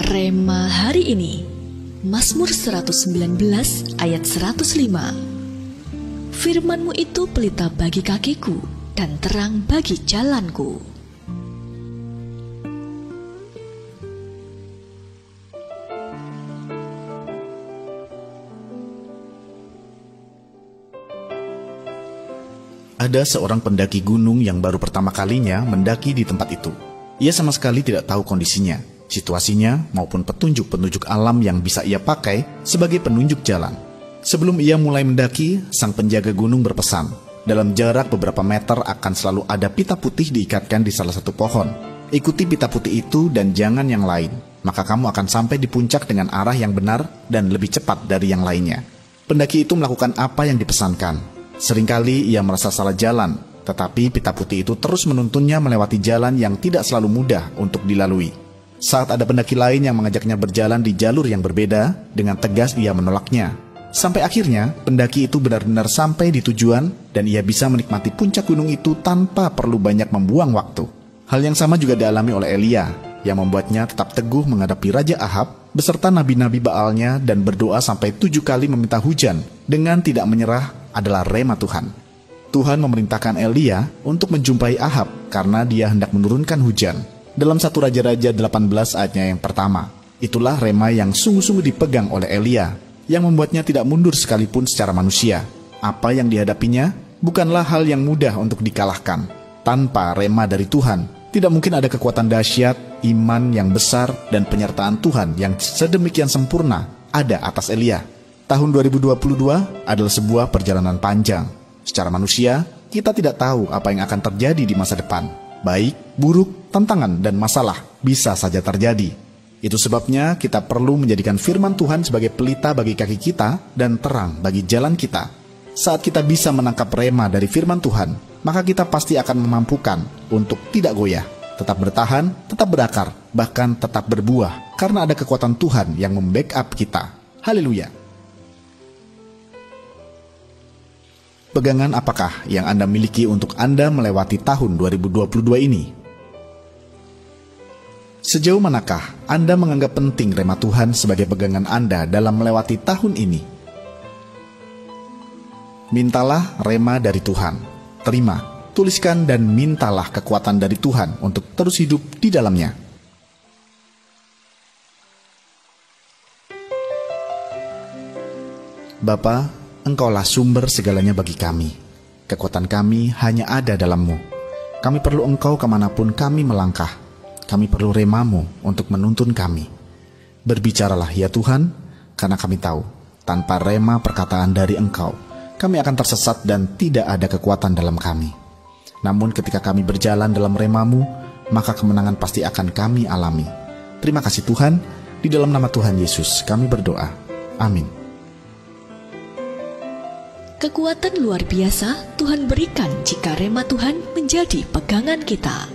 Rema hari ini, Mazmur 119 ayat 105. Firman-Mu itu pelita bagi kakiku dan terang bagi jalanku. Ada seorang pendaki gunung yang baru pertama kalinya mendaki di tempat itu. Ia sama sekali tidak tahu kondisinya, situasinya maupun petunjuk-petunjuk alam yang bisa ia pakai sebagai penunjuk jalan. Sebelum ia mulai mendaki, sang penjaga gunung berpesan, dalam jarak beberapa meter akan selalu ada pita putih diikatkan di salah satu pohon. Ikuti pita putih itu dan jangan yang lain, maka kamu akan sampai di puncak dengan arah yang benar dan lebih cepat dari yang lainnya. Pendaki itu melakukan apa yang dipesankan. Seringkali ia merasa salah jalan, tetapi pita putih itu terus menuntunnya melewati jalan yang tidak selalu mudah untuk dilalui. Saat ada pendaki lain yang mengajaknya berjalan di jalur yang berbeda, dengan tegas ia menolaknya. Sampai akhirnya, pendaki itu benar-benar sampai di tujuan dan ia bisa menikmati puncak gunung itu tanpa perlu banyak membuang waktu. Hal yang sama juga dialami oleh Elia, yang membuatnya tetap teguh menghadapi Raja Ahab beserta nabi-nabi Baalnya dan berdoa sampai 7 kali meminta hujan dengan tidak menyerah adalah rema Tuhan. Tuhan memerintahkan Elia untuk menjumpai Ahab karena dia hendak menurunkan hujan. Dalam 1 Raja-Raja 18 ayatnya yang pertama, itulah rema yang sungguh-sungguh dipegang oleh Elia, yang membuatnya tidak mundur sekalipun secara manusia. Apa yang dihadapinya bukanlah hal yang mudah untuk dikalahkan. Tanpa rema dari Tuhan, tidak mungkin ada kekuatan dahsyat, iman yang besar, dan penyertaan Tuhan yang sedemikian sempurna ada atas Elia. Tahun 2022 adalah sebuah perjalanan panjang. Secara manusia, kita tidak tahu apa yang akan terjadi di masa depan. Baik, buruk, tantangan, dan masalah bisa saja terjadi. Itu sebabnya kita perlu menjadikan firman Tuhan sebagai pelita bagi kaki kita dan terang bagi jalan kita. Saat kita bisa menangkap rema dari firman Tuhan, maka kita pasti akan memampukan untuk tidak goyah, tetap bertahan, tetap berakar, bahkan tetap berbuah, karena ada kekuatan Tuhan yang membackup kita. Haleluya! Pegangan apakah yang Anda miliki untuk Anda melewati tahun 2022 ini? Sejauh manakah Anda menganggap penting rema Tuhan sebagai pegangan Anda dalam melewati tahun ini? Mintalah rema dari Tuhan. Terima, tuliskan dan mintalah kekuatan dari Tuhan untuk terus hidup di dalamnya. Bapa, Engkaulah sumber segalanya bagi kami. Kekuatan kami hanya ada dalam-Mu. Kami perlu Engkau kemanapun kami melangkah. Kami perlu rema-Mu untuk menuntun kami. Berbicaralah ya Tuhan, karena kami tahu, tanpa rema perkataan dari Engkau, kami akan tersesat dan tidak ada kekuatan dalam kami. Namun ketika kami berjalan dalam rema-Mu, maka kemenangan pasti akan kami alami. Terima kasih Tuhan, di dalam nama Tuhan Yesus kami berdoa. Amin. Kekuatan luar biasa Tuhan berikan jika rema Tuhan menjadi pegangan kita.